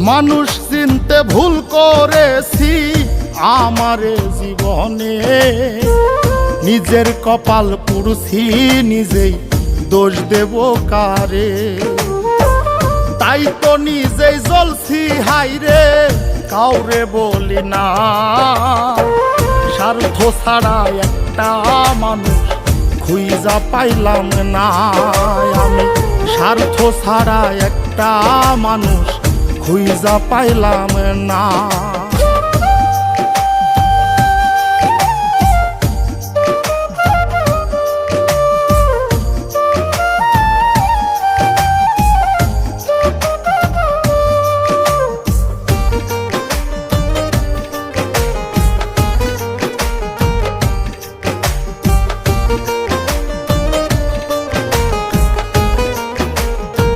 মানুষ চিনতে ভুল করেছি আমারে জীবনে, নিজের কপাল পুড়ছি নিজেই দোষ দেব কারে। তাই তো নিজেই জ্বলছি হাইরে কাউরে বলি না, স্বার্থ ছাড়া একটা মানুষ খুঁজা পাইলাম না। আমি স্বার্থ ছাড়া একটা মানুষ খুঁজা পাইলাম না।